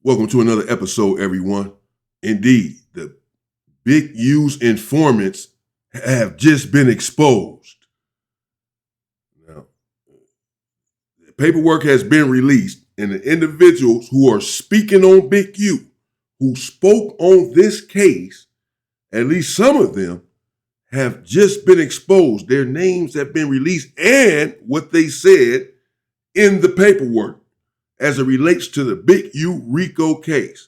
Welcome to another episode, everyone. Indeed, the Big U's informants have just been exposed. Now, the paperwork has been released, and the individuals who are speaking on Big U, who spoke on this case, at least some of them, have just been exposed. Their names have been released and what they said in the paperwork as it relates to the Big U RICO case.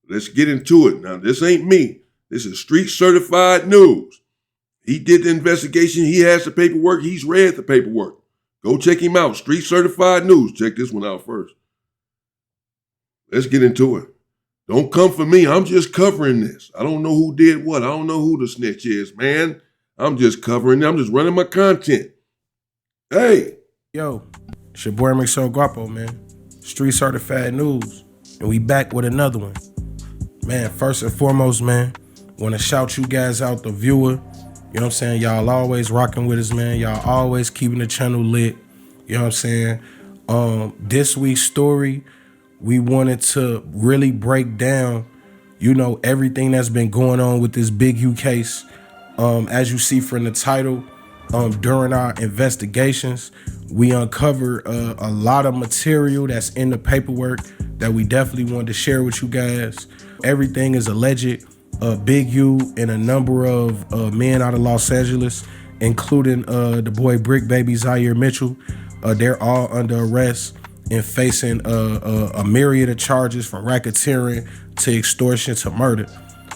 Let's get into it. Now, this ain't me. This is street certified news. He did the investigation. He has the paperwork. He's read the paperwork. Go check him out. Street certified news. Check this one out first. Let's get into it. Don't come for me. I'm just covering this. I don't know who did what. I don't know who the snitch is, man. I'm just covering it. I'm just running my content. Hey. Yo, it's your boy Mixo Guapo, man. Street certified news. And we back with another one. Man, first and foremost, man, want to shout you guys out, the viewer. You know what I'm saying? Y'all always rocking with us, man. Y'all always keeping the channel lit. You know what I'm saying? This week's story, we wanted to really break down, everything that's been going on with this Big U case. As you see from the title, during our investigations, we uncovered a lot of material that's in the paperwork that we definitely wanted to share with you guys. Everything is alleged. Big U and a number of men out of Los Angeles, including the boy Brick Baby Zaire Mitchell, they're all under arrest and facing a myriad of charges from racketeering to extortion to murder.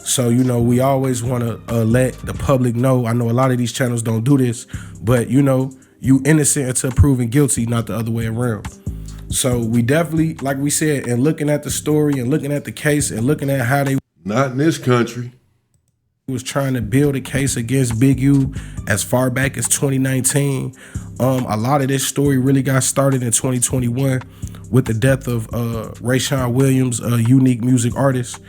So, we always want to let the public know. I know a lot of these channels don't do this, but, you innocent until proven guilty, not the other way around. So we definitely, like we said, and looking at the story and looking at the case and looking at how they Not in this country. was trying to build a case against Big U as far back as 2019. A lot of this story really got started in 2021 with the death of Rayshawn Williams, a unique music artist,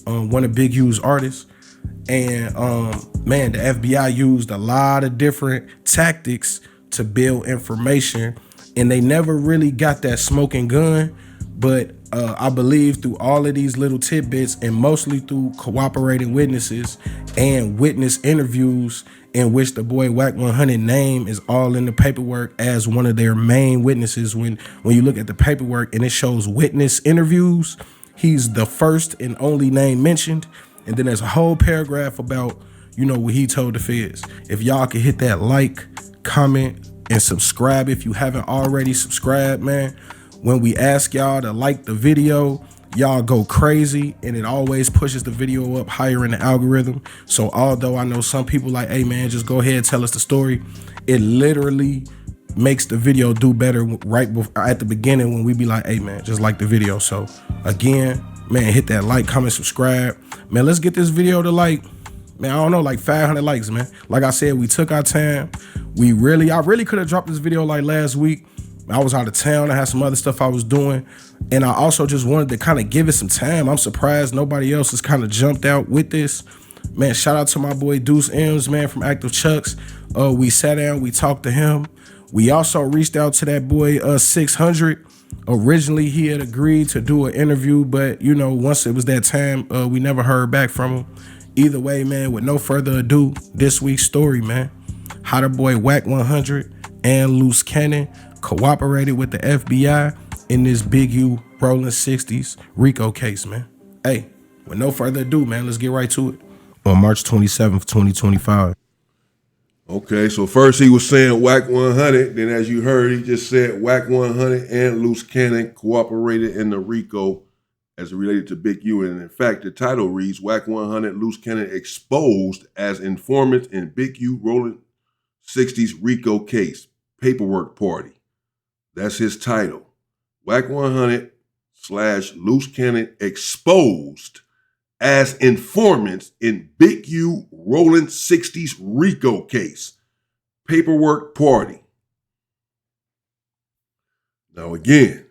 one of Big U's artists. And man, the FBI used a lot of different tactics to build information, and they never really got that smoking gun. But I believe through all of these little tidbits, and mostly through cooperating witnesses and witness interviews in which the boy Wack 100 name is all in the paperwork as one of their main witnesses. When you look at the paperwork and it shows witness interviews, he's the first and only name mentioned. And then there's a whole paragraph about, what he told the feds. If y'all could hit that like, comment, and subscribe if you haven't already subscribed, man. When we ask y'all to like the video, y'all go crazy, and it always pushes the video up higher in the algorithm. So although I know some people like, hey man, just go ahead and tell us the story, it literally makes the video do better right at the beginning when we be like, hey man, just like the video. So again, man, hit that like, comment, subscribe. Man, let's get this video to like 500 likes, man. Like I said, we took our time. I really could have dropped this video like last week. I was out of town. I had some other stuff I was doing. And I also just wanted to kind of give it some time. I'm surprised nobody else has kind of jumped out with this. Man, shout out to my boy Deuce M's, man, from Active Chucks. We sat down, we talked to him. We also reached out to that boy 600. Originally, he had agreed to do an interview, but, once it was that time, we never heard back from him. Either way, man, with no further ado, this week's story, man. How the boy Wack 100 and Loose Cannon cooperated with the FBI in this Big U Rolling 60s RICO case, man. Hey, with no further ado, man, let's get right to it. On March 27th, 2025. Okay, so first he was saying Wack 100. Then as you heard, he just said Wack 100 and Loose Cannon cooperated in the RICO as it related to Big U. And in fact, the title reads, Wack 100, Loose Cannon exposed as informant in Big U Rolling 60s RICO case. Paperwork party. That's his title. Wack 100 / Loose Cannon exposed as informants in Big U Rolling 60s RICO case. Paperwork party. Now again,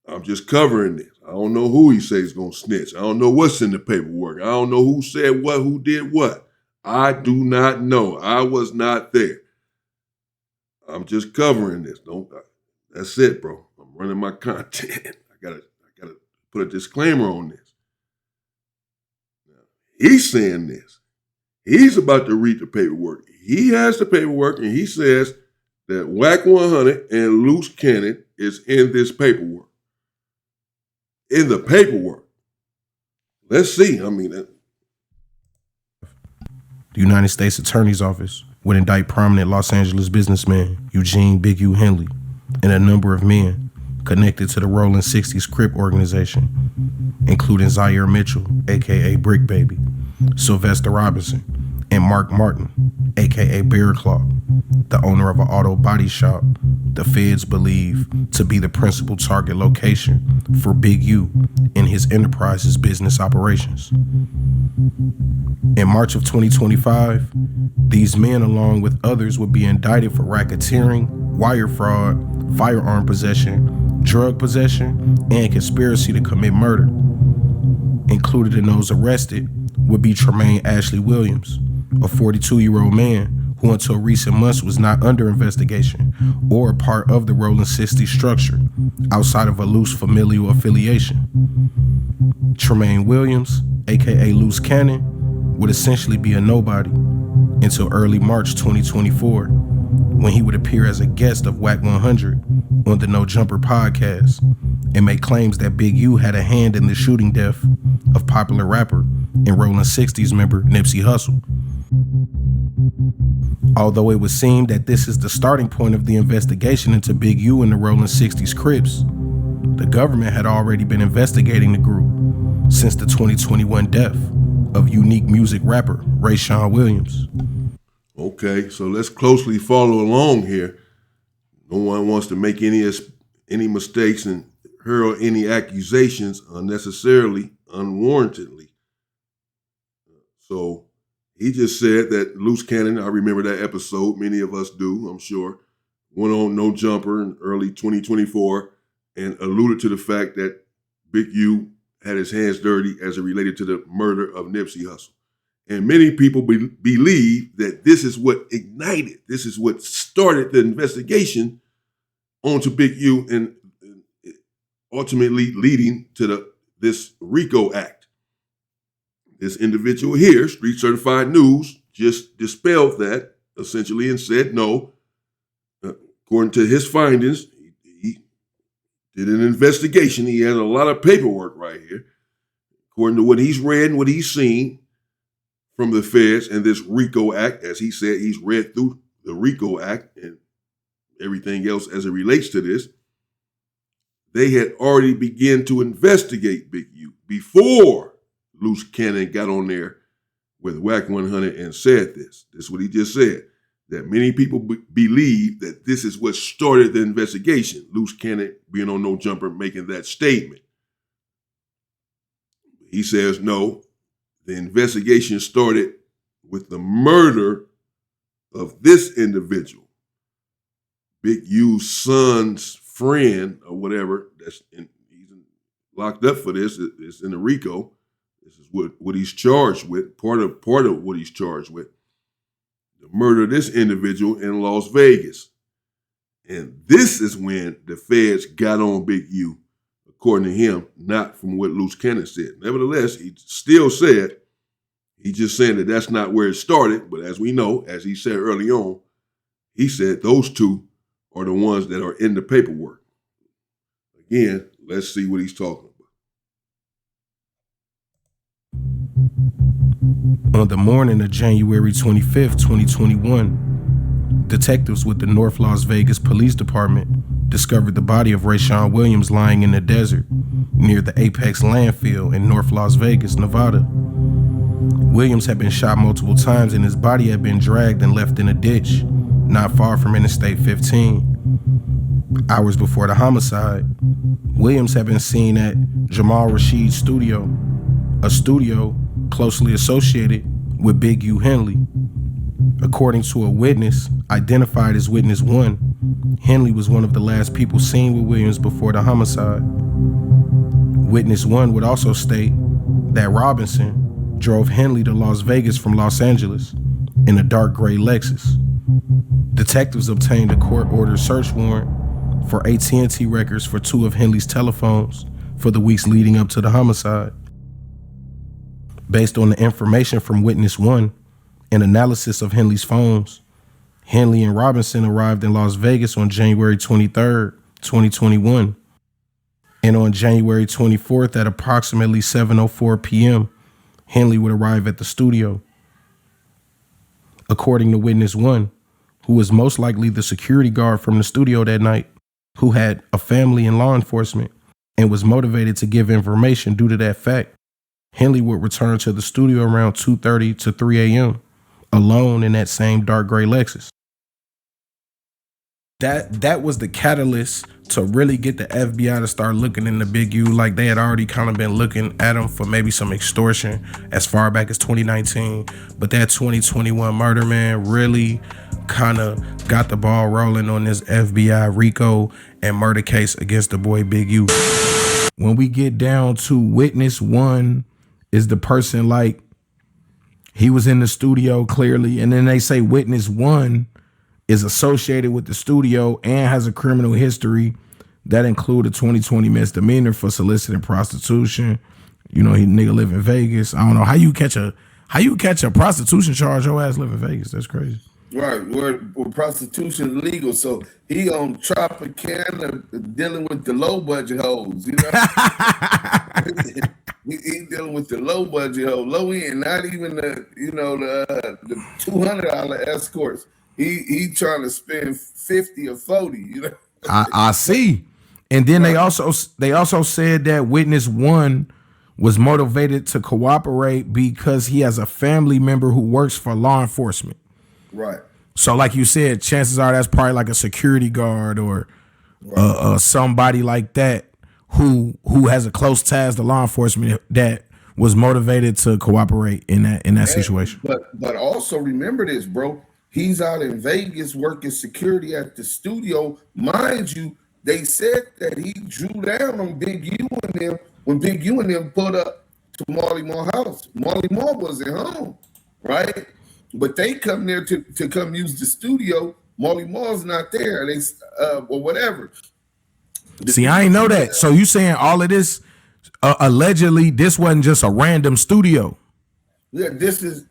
I'm just covering this. I don't know who he says is going to snitch. I don't know what's in the paperwork. I don't know who said what, who did what. I do not know. I was not there. I'm just covering this. That's it, bro. I'm running my content. I gotta put a disclaimer on this. He's saying this. He's about to read the paperwork. He has the paperwork, and he says that Wack 100 and Loose Cannon is in this paperwork. In the paperwork. Let's see. The United States Attorney's Office would indict prominent Los Angeles businessman Eugene Big U Henley and a number of men connected to the Rolling 60s Crip organization, including Zaire Mitchell, aka Brick Baby, Sylvester Robinson, and Mark Martin, aka Bear Claw, the owner of an auto body shop the feds believe to be the principal target location for Big U in his enterprise's business operations. In March of 2025, these men, along with others, would be indicted for racketeering, wire fraud, firearm possession, drug possession, and conspiracy to commit murder. Included in those arrested would be Tremaine Ashley Williams, a 42-year-old man who until recent months was not under investigation or a part of the Rolling 60 structure outside of a loose familial affiliation. Tremaine Williams, aka Loose Cannon, would essentially be a nobody until early March 2024, when he would appear as a guest of Wack 100 on the No Jumper podcast and make claims that Big U had a hand in the shooting death of popular rapper and Rolling 60s member Nipsey Hussle. Although it would seem that this is the starting point of the investigation into Big U and the Rolling 60s Crips, the government had already been investigating the group since the 2021 death of unique music rapper Rayshawn Williams. Okay, so let's closely follow along here. No one wants to make any mistakes and hurl any accusations unnecessarily, unwarrantedly. So he just said that Loose Cannon, I remember that episode, many of us do, I'm sure, went on No Jumper in early 2024 and alluded to the fact that Big U had his hands dirty as it related to the murder of Nipsey Hussle. And many people believe that this is what ignited, this is what started the investigation onto Big U and ultimately leading to this RICO Act. This individual here, Street Certified News, just dispelled that essentially and said no. According to his findings, he did an investigation. He has a lot of paperwork right here. According to what he's read and what he's seen from the feds and this RICO Act, as he said, he's read through the RICO Act and everything else as it relates to this. They had already begun to investigate Big U before Loose Cannon got on there with Wack 100 and said this. This is what he just said, that many people believe that this is what started the investigation. Loose Cannon being on No Jumper making that statement. He says no, the investigation started with the murder of this individual, Big U's son's friend or whatever. He's locked up for this. It's in the RICO. This is what he's charged with. Part of what he's charged with. The murder of this individual in Las Vegas. And this is when the feds got on Big U, according to him, not from what Loose Cannon said. Nevertheless, he still said, he's just saying that that's not where it started. But as we know, as he said early on, he said those two are the ones that are in the paperwork. Again, let's see what he's talking about. On the morning of January 25th, 2021, detectives with the North Las Vegas Police Department discovered the body of Rayshawn Williams lying in the desert near the Apex landfill in North Las Vegas, Nevada. Williams had been shot multiple times and his body had been dragged and left in a ditch not far from Interstate 15. Hours before the homicide, Williams had been seen at Jamal Rashid's studio, a studio closely associated with Big U Henley. According to a witness, identified as Witness 1, Henley was one of the last people seen with Williams before the homicide. Witness 1 would also state that Robinson drove Henley to Las Vegas from Los Angeles in a dark gray Lexus. Detectives obtained a court-ordered search warrant for AT&T records for 2 of Henley's telephones for the weeks leading up to the homicide. Based on the information from Witness 1 and analysis of Henley's phones, Henley and Robinson arrived in Las Vegas on January 23rd, 2021. And on January 24th at approximately 7:04 p.m., Henley would arrive at the studio. According to Witness 1, who was most likely the security guard from the studio that night, who had a family in law enforcement and was motivated to give information due to that fact, Henley would return to the studio around 2:30 to 3 a.m., alone in that same dark gray Lexus. That was the catalyst to really get the FBI to start looking into Big U. Like, they had already kind of been looking at him for maybe some extortion as far back as 2019. But that 2021 murder, man, really kind of got the ball rolling on this FBI RICO and murder case against the boy Big U. When we get down to Witness 1 is the person, like, he was in the studio clearly, and then they say Witness 1 is associated with the studio and has a criminal history that include a 2020 misdemeanor for soliciting prostitution. You know, he nigga live in Vegas. I don't know how you catch a prostitution charge. Your ass live in Vegas. That's crazy. Right, where prostitution is legal, so he on Tropicana dealing with the low budget hoes. You know, he dealing with the low budget hoes, low end, not even the the $200 escorts. He trying to spend 50 or 40, you know. I see. And then they also said that Witness 1 was motivated to cooperate because he has a family member who works for law enforcement. Right. So like you said, chances are that's probably like a security guard or somebody like that who has a close ties to law enforcement that was motivated to cooperate in that situation. But also remember this, bro. He's out in Vegas working security at the studio. Mind you, they said that he drew down on Big U and them when Big U and them put up to Marley Marl house. Marley Marl wasn't home, right? But they come there to come use the studio. Marley Marl's not there. They or whatever. See, I ain't know that. So you saying all of this allegedly this wasn't just a random studio? Yeah, this is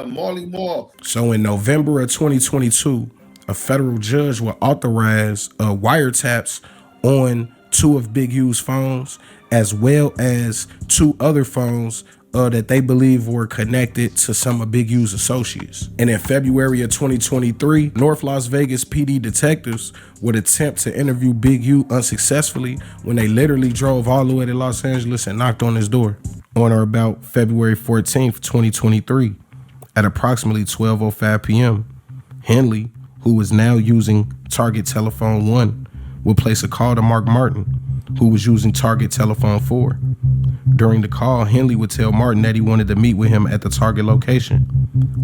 Marley Marl. So in November of 2022, a federal judge will authorize wiretaps on 2 of Big U's phones, as well as 2 other phones that they believe were connected to some of Big U's associates. And in February of 2023, North Las Vegas PD detectives would attempt to interview Big U unsuccessfully when they literally drove all the way to Los Angeles and knocked on his door. On or about February 14th, 2023, at approximately 12:05 p.m., Henley, who was now using Target Telephone 1, would place a call to Mark Martin, who was using Target Telephone 4. During the call, Henley would tell Martin that he wanted to meet with him at the Target location.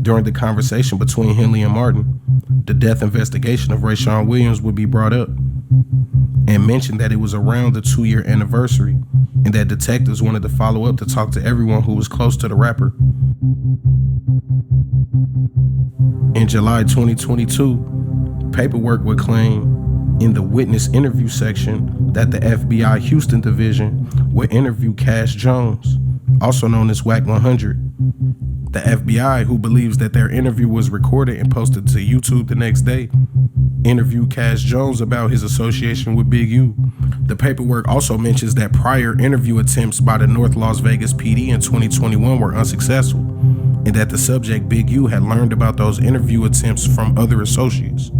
During the conversation between Henley and Martin, the death investigation of Rayshawn Williams would be brought up and mentioned that it was around the 2-year anniversary and that detectives wanted to follow up to talk to everyone who was close to the rapper. In July 2022, paperwork would claim in the witness interview section that the FBI Houston division would interview Cash Jones, also known as Wack 100. The FBI, who believes that their interview was recorded and posted to YouTube the next day, interviewed Cash Jones about his association with Big U. The paperwork also mentions that prior interview attempts by the North Las Vegas PD in 2021 were unsuccessful, and that the subject Big U had learned about those interview attempts from other associates.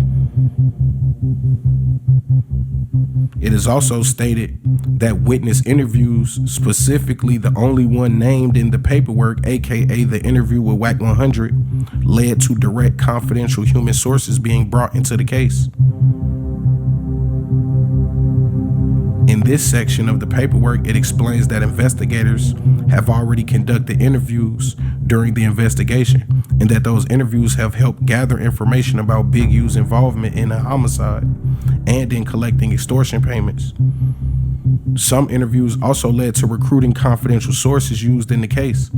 It is also stated that witness interviews, specifically the only one named in the paperwork, aka the interview with Wack 100, led to direct confidential human sources being brought into the case. In this section of the paperwork, it explains that investigators have already conducted interviews during the investigation and that those interviews have helped gather information about Big U's involvement in a homicide and in collecting extortion payments. Some interviews also led to recruiting confidential sources used in the case.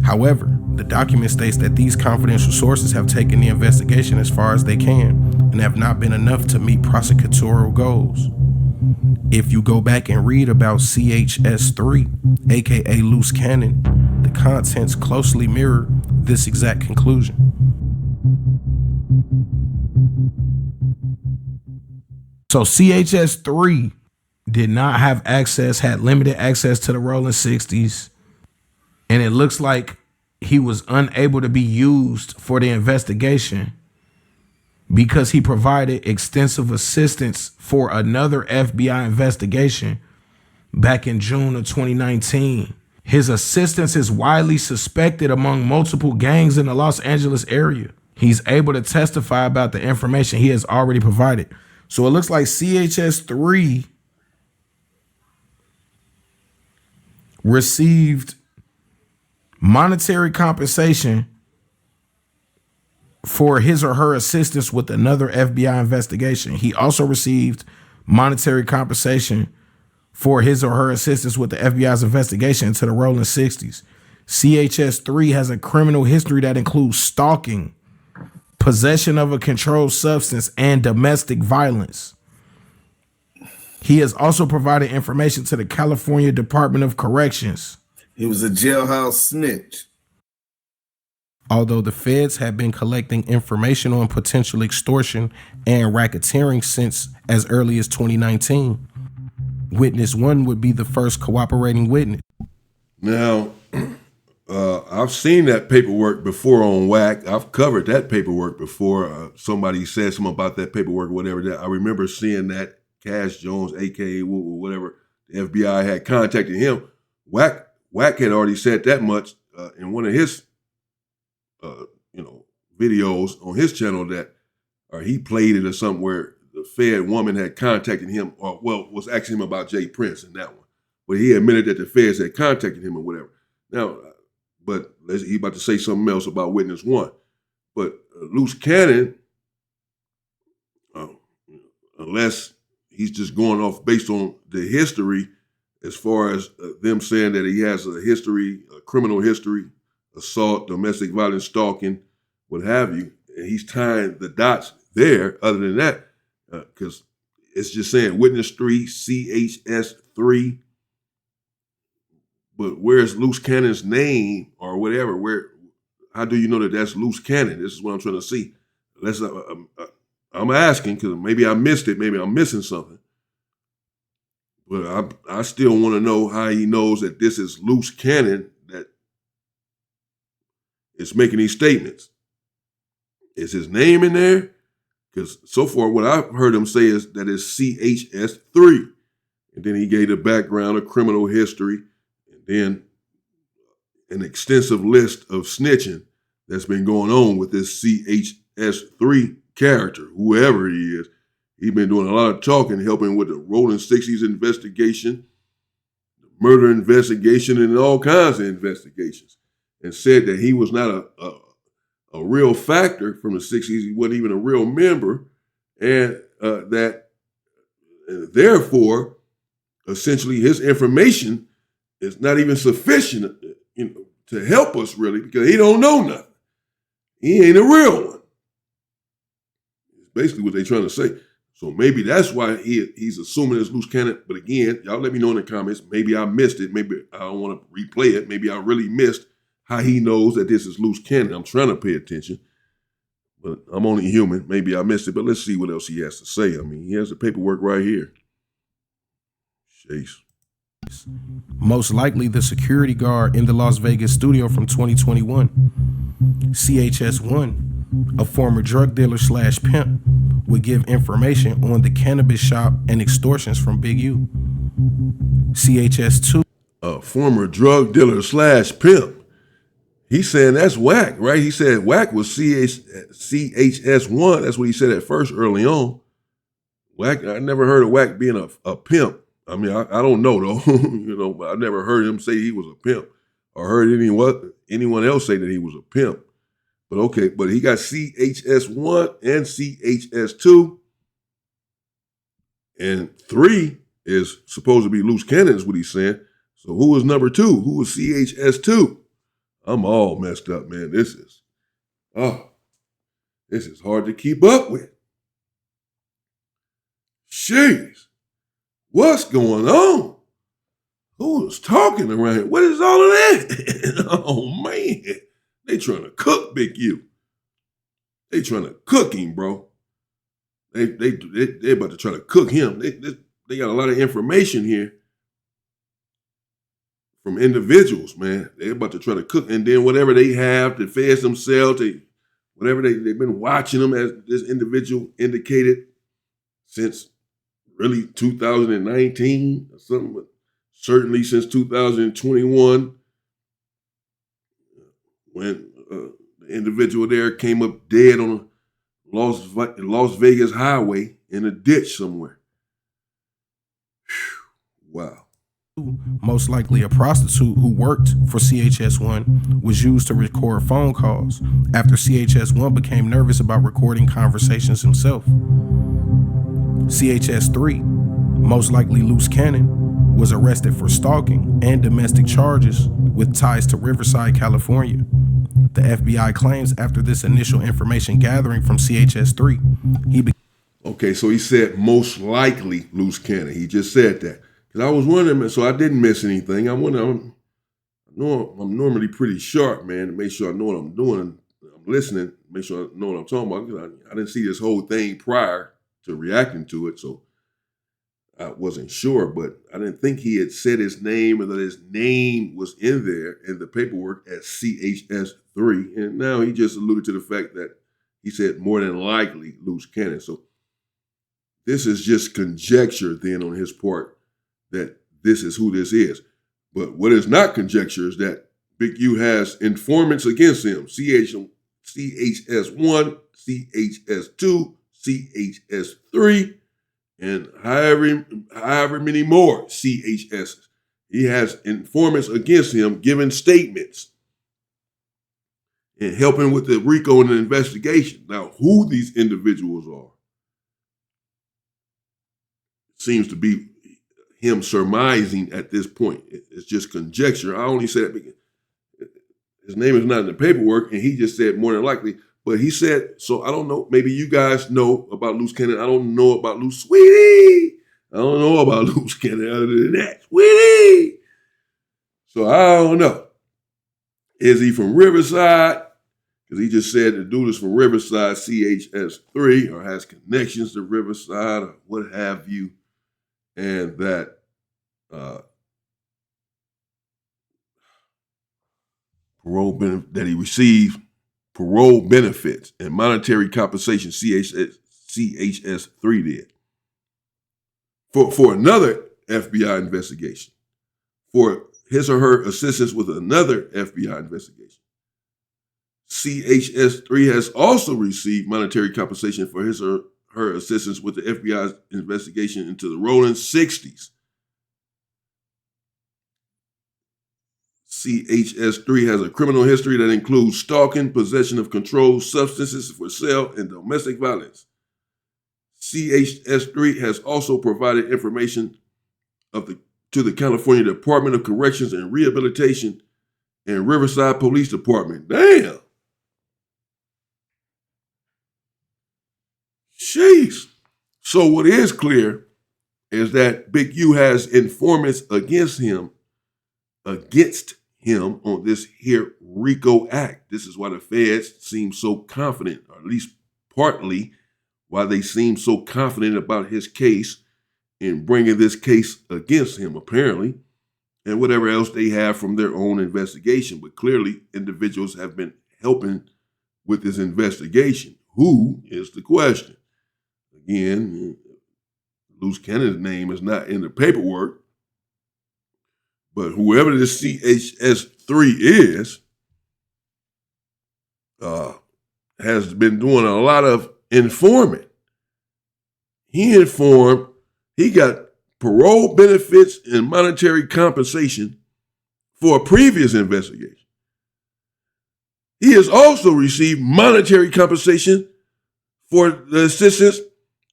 However, the document states that these confidential sources have taken the investigation as far as they can and have not been enough to meet prosecutorial goals. If you go back and read about CHS3, aka Loose Cannon, the contents closely mirror this exact conclusion. So CHS3 did not have access, had limited access to the rolling 60s, and it looks like he was unable to be used for the investigation because he provided extensive assistance for another FBI investigation back in June of 2019. His assistance is widely suspected among multiple gangs in the Los Angeles area. He's able to testify about the information he has already provided. So it looks like CHS3 received monetary compensation for his or her assistance with another FBI investigation. He also received monetary compensation for his or her assistance with the FBI's investigation into the rolling 60s. CHS3 has a criminal history that includes stalking, possession of a controlled substance, and domestic violence. He has also provided information to the California Department of Corrections. He was a jailhouse snitch. Although the feds have been collecting information on potential extortion and racketeering since as early as 2019. Witness 1 would be the first cooperating witness. Now, I've seen that paperwork before on Wack. I've covered that paperwork before. Somebody said something about that paperwork or whatever. That I remember seeing that Cash Jones, aka whatever, the FBI had contacted him. Wack had already said that much in one of his videos on his channel that, or he played it or something where the Fed woman had contacted him, or was asking him about Jay Prince in that one. But he admitted that the feds had contacted him or whatever. Now, but he about to say something else about Witness 1. But Loose Cannon, unless he's just going off based on the history, as far as them saying that he has a history, a criminal history, assault, domestic violence, stalking, what have you, and he's tying the dots there. Other than that, because it's just saying Witness 3, CHS 3, but where's Loose Cannon's name or whatever? How do you know that that's Loose Cannon? This is what I'm trying to see. I'm asking because maybe I missed it. Maybe I'm missing something. But I still want to know how he knows that this is Loose Cannon that is making these statements. Is his name in there? Because so far what I've heard him say is that it's CHS3. And then he gave the background of criminal history and then an extensive list of snitching that's been going on with this CHS3 character, whoever he is. He's been doing a lot of talking, helping with the Rolling 60s investigation, the murder investigation, and all kinds of investigations, and said that he was not a real factor from the 60s. He wasn't even a real member, and that therefore, essentially, his information is not even sufficient, to help us really, because he don't know nothing. He ain't a real one. It's basically what they're trying to say. So maybe that's why he's assuming it's Loose Cannon. But again, y'all let me know in the comments. Maybe I missed it. Maybe I don't want to replay it. Maybe I really missed how he knows that this is Loose Cannon. I'm trying to pay attention, but I'm only human. Maybe I missed it, but let's see what else he has to say. I mean, he has the paperwork right here. Chase. Most likely the security guard in the Las Vegas studio from 2021. CHS1, a former drug dealer / pimp, would give information on the cannabis shop and extortions from Big U. CHS2, a former drug dealer / pimp. He's saying that's Wack, right? He said Wack was CHS1. That's what he said at first early on. Wack, I never heard of Wack being a pimp. I mean, I don't know though, but I never heard him say he was a pimp or heard anyone else say that he was a pimp. But okay, but he got CHS1 and CHS2. And 3 is supposed to be Loose Cannon is what he's saying. So who was number 2? Who was CHS2? I'm all messed up, man. This is hard to keep up with. Jeez. What's going on? Who was talking around here? What is all of that? Oh, man. They trying to cook Big U. They trying to cook him, bro. They about to try to cook him. They got a lot of information here from individuals, man. They're about to try to cook. And then whatever they have to fed themselves, whatever they've been watching them, as this individual indicated, since really 2019 or something, but certainly since 2021, when the individual there came up dead on a Las Vegas highway in a ditch somewhere. Whew. Wow. Most likely a prostitute who worked for CHS-1, was used to record phone calls after CHS-1 became nervous about recording conversations himself. CHS-3, most likely loose cannon, was arrested for stalking and domestic charges with ties to Riverside, California. The FBI claims after this initial information gathering from CHS-3, Okay, so he said most likely loose cannon. He just said that. Because I was wondering, so I didn't miss anything. I know I'm normally pretty sharp, man, to make sure I know what I'm doing. I'm listening, make sure I know what I'm talking about. I didn't see this whole thing prior to reacting to it, so I wasn't sure. But I didn't think he had said his name or that his name was in there in the paperwork as CHS-3. And now he just alluded to the fact that he said more than likely loose cannon. So this is just conjecture then on his part that this is who this is. But what is not conjecture is that Big U has informants against him. CHS-1, CHS-2, CHS-3, and however many more CHSs. He has informants against him giving statements and helping with the RICO and the investigation. Now, who these individuals are seems to be him surmising at this point. It's just conjecture. I only said because his name is not in the paperwork, and he just said more than likely. But he said, so I don't know. Maybe you guys know about loose cannon. I don't know about loose sweetie. I don't know about loose cannon other than that. Sweetie. So I don't know. Is he from Riverside? Because he just said the dude is from Riverside, CHS-3, or has connections to Riverside or what have you. And that that he received parole benefits and monetary compensation, CHS-3 did. For another FBI investigation, for his or her assistance with another FBI investigation. CHS-3 has also received monetary compensation for his or her assistance with the FBI's investigation into the rolling 60s. CHS-3 has a criminal history that includes stalking, possession of controlled substances for sale, and domestic violence. CHS-3 has also provided information to the California Department of Corrections and Rehabilitation and Riverside Police Department. Damn. Jeez. So what is clear is that Big U has informants against him on this here RICO Act. This is why the feds seem so confident, or at least partly why they seem so confident about his case in bringing this case against him, apparently, and whatever else they have from their own investigation. But clearly, individuals have been helping with this investigation. Who is the question? Again, loose cannon's name is not in the paperwork, but whoever this CHS-3 is has been doing a lot of informant. He informed, he got parole benefits and monetary compensation for a previous investigation. He has also received monetary compensation for the assistance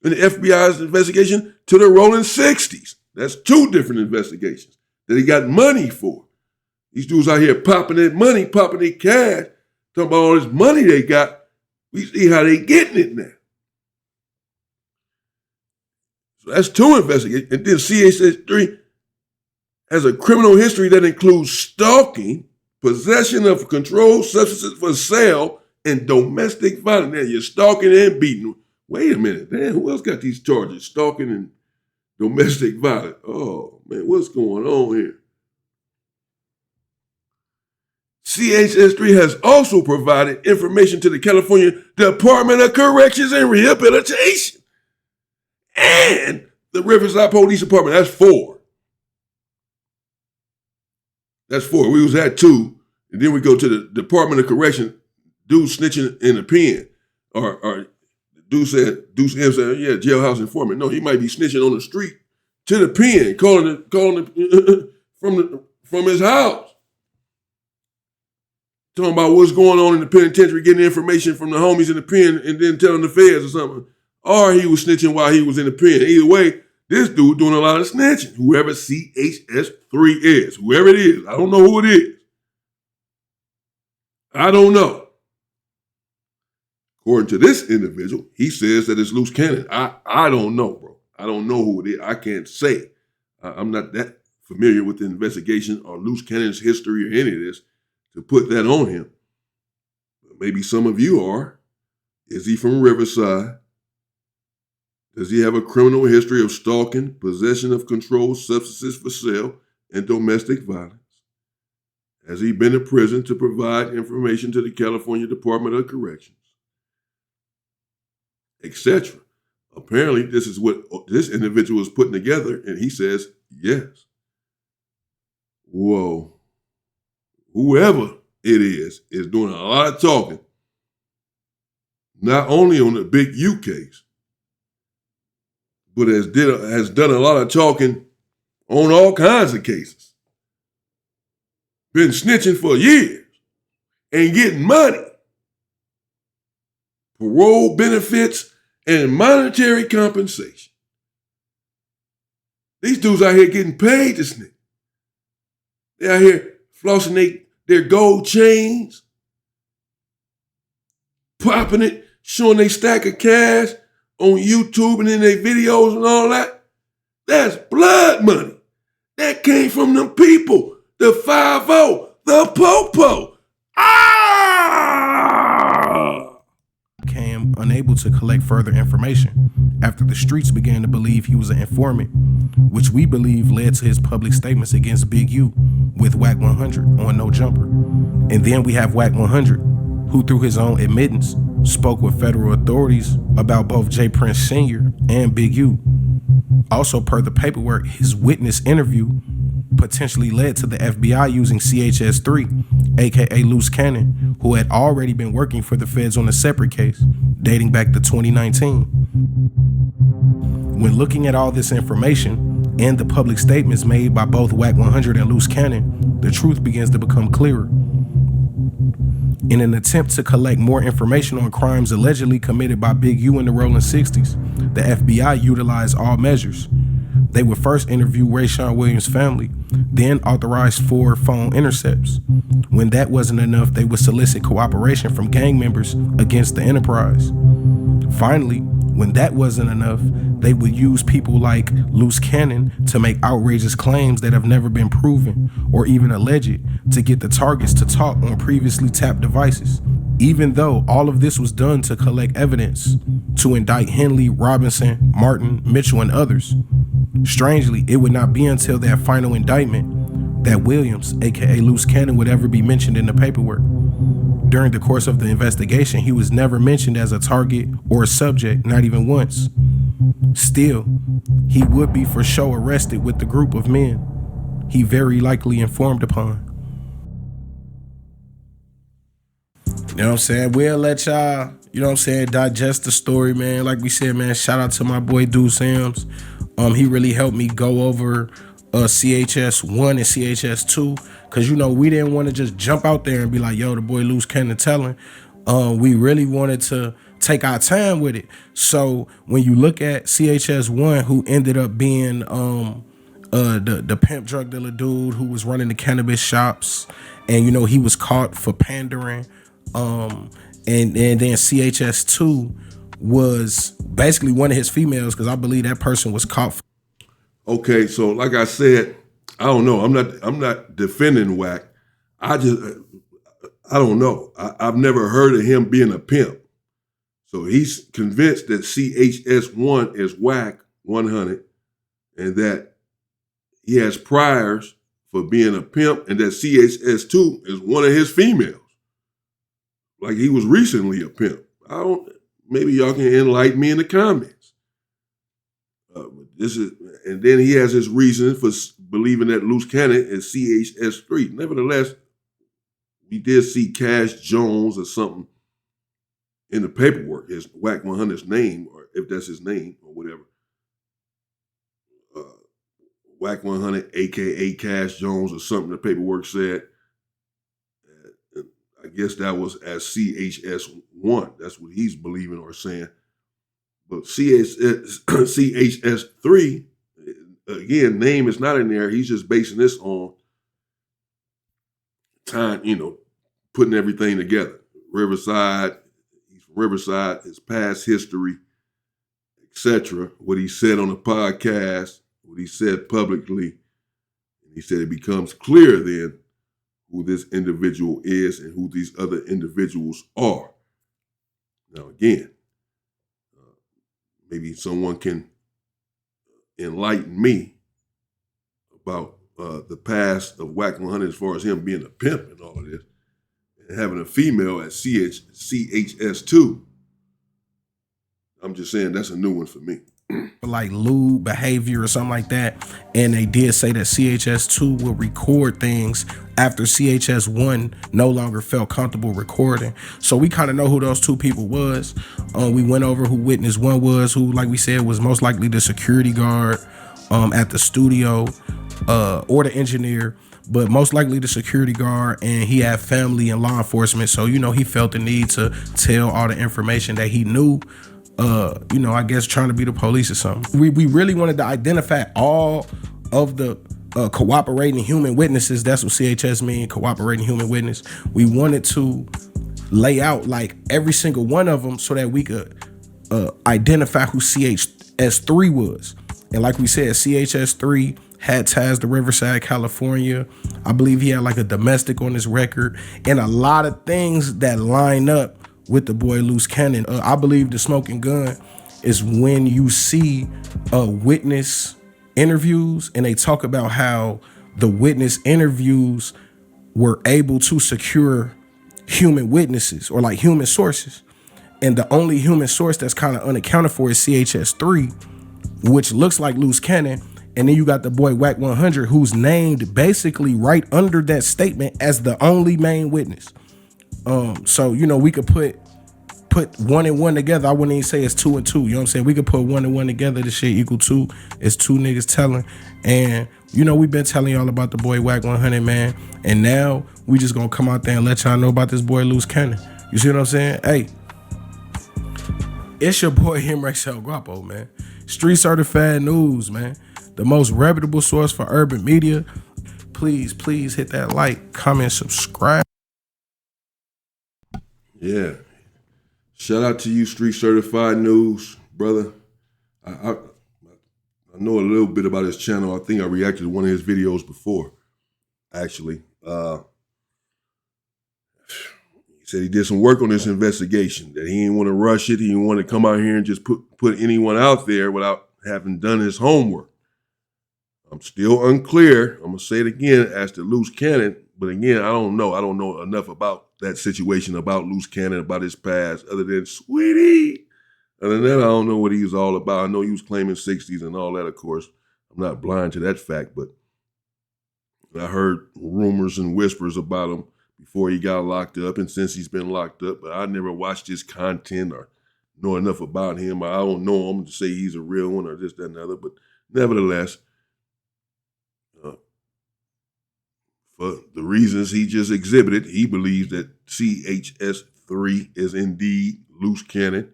in the FBI's investigation to the rolling 60s. That's two different investigations that he got money for. These dudes out here popping that money, popping their cash, talking about all this money they got. We see how they getting it now. So that's 2 investigations. And then CHS3 has a criminal history that includes stalking, possession of controlled substances for sale, and domestic violence. Now you're stalking and beating. Wait a minute, man, who else got these charges? Stalking and domestic violence. Oh, man, what's going on here? CHS3 has also provided information to the California Department of Corrections and Rehabilitation and the Riverside Police Department. That's 4. That's 4. We was at 2, and then we go to the Department of Correction. Dude snitching in the pen, or Deuce M said, yeah, jailhouse informant. No, he might be snitching on the street to the pen, calling from his house. Talking about what's going on in the penitentiary, getting information from the homies in the pen, and then telling the feds or something. Or he was snitching while he was in the pen. Either way, this dude doing a lot of snitching. Whoever CHS3 is, whoever it is, I don't know who it is. I don't know. According to this individual, he says that it's loose cannon. I don't know, bro. I don't know who it is. I can't say. I'm not that familiar with the investigation or loose cannon's history or any of this to put that on him. But maybe some of you are. Is he from Riverside? Does he have a criminal history of stalking, possession of controlled substances for sale, and domestic violence? Has he been to prison to provide information to the California Department of Corrections, etc.? Apparently, this is what this individual is putting together, and he says yes. Whoa. Whoever it is doing a lot of talking, not only on the Big U case, but has done a lot of talking on all kinds of cases. Been snitching for years and getting money, parole benefits, and monetary compensation. These dudes out here getting paid to snitch. They out here flossing their gold chains, popping it, showing they stack of cash on YouTube and in their videos and all that. That's blood money. That came from them people, the 5-0, the Popo. Became unable to collect further information after the streets began to believe he was an informant, which we believe led to his public statements against Big U with Wack 100 on No Jumper. And then we have Wack 100, who through his own admittance spoke with federal authorities about both J. Prince Sr. and Big U. Also, per the paperwork, his witness interview potentially led to the FBI using CHS3, aka Loose Cannon, who had already been working for the feds on a separate case dating back to 2019. When looking at all this information and the public statements made by both Wack 100 and Loose Cannon, the truth begins to become clearer. In an attempt to collect more information on crimes allegedly committed by Big U in the rolling 60s, the FBI utilized all measures. They would first interview Rayshawn Williams' family, then authorize 4 phone intercepts. When that wasn't enough, they would solicit cooperation from gang members against the enterprise. Finally, when that wasn't enough, they would use people like Loose Cannon to make outrageous claims that have never been proven or even alleged to get the targets to talk on previously tapped devices. Even though all of this was done to collect evidence to indict Henley, Robinson, Martin, Mitchell, and others. Strangely, it would not be until that final indictment that Williams, aka Loose Cannon, would ever be mentioned in the paperwork. During the course of the investigation, he was never mentioned as a target or a subject, not even once. Still, he would be for sure arrested with the group of men he very likely informed upon. You know what I'm saying? We'll let y'all, you know what I'm saying, digest the story, man. Like we said, man, shout out to my boy Deuce Sims. He really helped me go over CHS1 and CHS2, because, you know, we didn't want to just jump out there and be like, yo, the boy Loose Cannon telling. We really wanted to take our time with it. So when you look at CHS1, who ended up being the pimp drug dealer dude who was running the cannabis shops, and, you know, he was caught for pandering. And then CHS2, was basically one of his females, because I believe that person was caught. Okay, so like I said, I don't know. I'm not defending Wack. I don't know. I've never heard of him being a pimp. So he's convinced that CHS1 is Wack 100 and that he has priors for being a pimp and that CHS2 is one of his females. Like he was recently a pimp. Maybe y'all can enlighten me in the comments. And then he has his reason for believing that loose cannon is CHS3. Nevertheless, we did see Cash Jones or something in the paperwork, his Wack 100's name, or if that's his name or whatever. Wack 100, aka Cash Jones or something, the paperwork said. I guess that was as CHS1. That's what he's believing or saying. But CHS3, again, name is not in there. He's just basing this on time, putting everything together. Riverside, he's from Riverside, his past history, etc. What he said on the podcast, what he said publicly. And he said it becomes clear then who this individual is and who these other individuals are. Now, again, maybe someone can enlighten me about the past of Wack 100 as far as him being a pimp and all of this, and having a female at CHS2. I'm just saying that's a new one for me. Like lewd behavior or something like that, and they did say that CHS2 will record things after CHS1 no longer felt comfortable recording. So we kind of know who those two people was. We went over who witness one was, who, like we said, was most likely the security guard at the studio or the engineer, but most likely the security guard, and he had family and law enforcement, so he felt the need to tell all the information that he knew. I guess trying to be the police or something. We really wanted to identify all of the cooperating human witnesses. That's what CHS mean, cooperating human witness. We wanted to lay out like every single one of them so that we could identify who CHS3 was. And like we said, CHS3 had ties to Riverside, California. I believe he had like a domestic on his record and a lot of things that line up with the boy Loose Cannon. I believe the smoking gun is when you see witness interviews and they talk about how the witness interviews were able to secure human witnesses or like human sources. And the only human source that's kind of unaccounted for is CHS3, which looks like Loose Cannon. And then you got the boy Wack 100, who's named basically right under that statement as the only main witness. So, we could put 1 and 1 together. I wouldn't even say it's 2 and 2. You know what I'm saying? We could put 1 and 1 together. This shit equal 2. It's 2 niggas telling. And, we've been telling y'all about the boy Wack 100, man. And now we just gonna come out there and let y'all know about this boy Loose Cannon. You see what I'm saying? Hey, it's your boy Himrex El Guapo, man. Street certified news, man. The most reputable source for urban media. Please hit that like, comment, subscribe. Yeah. Shout out to you, Street Certified News, brother. I know a little bit about his channel. I think I reacted to one of his videos before, actually. He said he did some work on this investigation, that he didn't want to rush it. He didn't want to come out here and just put anyone out there without having done his homework. I'm still unclear. I'm going to say it again as to Loose Cannon. But again, I don't know. I don't know enough about that situation, about Loose Cannon, about his past, other than Sweetie. Other than that, I don't know what he was all about. I know he was claiming 60s and all that, of course. I'm not blind to that fact, but I heard rumors and whispers about him before he got locked up and since he's been locked up, but I never watched his content or know enough about him. I don't know him to say he's a real one or this, that, and the other, but nevertheless, for the reasons he just exhibited, he believes that CHS3 is indeed Loose Cannon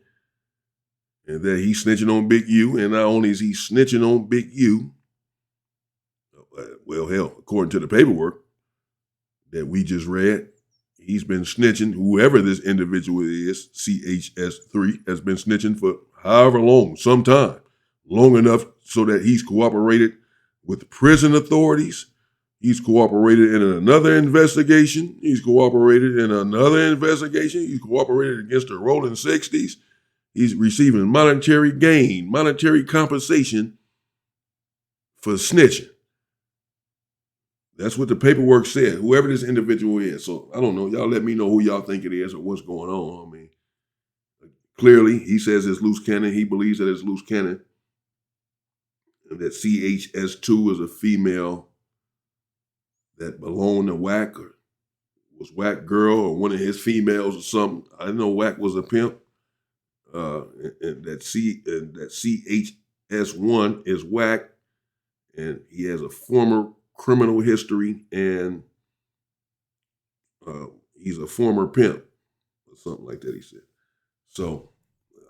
and that he's snitching on Big U. And not only is he snitching on Big U, well, hell, according to the paperwork that we just read, he's been snitching. Whoever this individual is, CHS3, has been snitching for however long, some time, long enough so that he's cooperated with prison authorities. He's cooperated in another investigation. He's cooperated in another investigation. He's cooperated against the rolling 60s. He's receiving monetary gain, monetary compensation for snitching. That's what the paperwork said, whoever this individual is. So I don't know. Y'all let me know who y'all think it is or what's going on. I mean, clearly he says it's loose cannon. He believes that it's loose cannon. And that CHS2 is a female that belonged to Wack or was Wack girl or one of his females or something. I know Wack was a pimp. And that CHS1 is Wack, and he has a former criminal history, and he's a former pimp or something like that, he said. So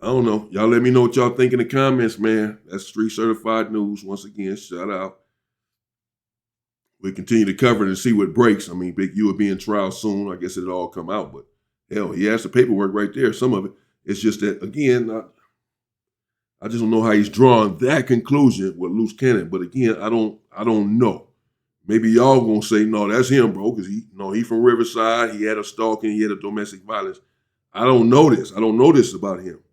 I don't know. Y'all let me know what y'all think in the comments, man. That's Street Certified News. Once again, shout out. We continue to cover it and see what breaks. I mean, Big U will be in trial soon. I guess it'll all come out, but hell, he has the paperwork right there. Some of it. It's just that, again, I just don't know how he's drawing that conclusion with loose cannon. But again, I don't know. Maybe y'all gonna say, no, that's him, bro, because he from Riverside. He had a stalking. He had a domestic violence. I don't know this. I don't know this about him.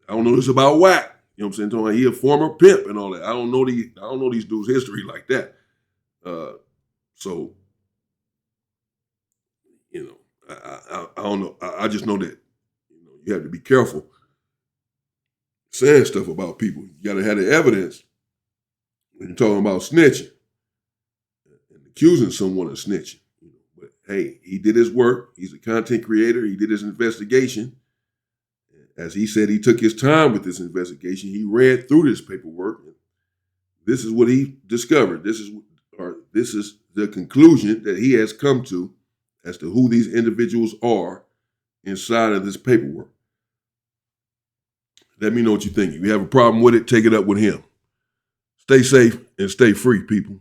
I don't know this about Wack. You know what I'm saying? He a former pimp and all that. I don't know these dudes' history like that. So, I don't know. I just know that you have to be careful saying stuff about people. You got to have the evidence when you're talking about snitching and accusing someone of snitching. But hey, he did his work. He's a content creator. He did his investigation. As he said, he took his time with this investigation. He read through this paperwork. This is what he discovered. This is the conclusion that he has come to as to who these individuals are inside of this paperwork. Let me know what you think. If you have a problem with it, take it up with him. Stay safe and stay free, people.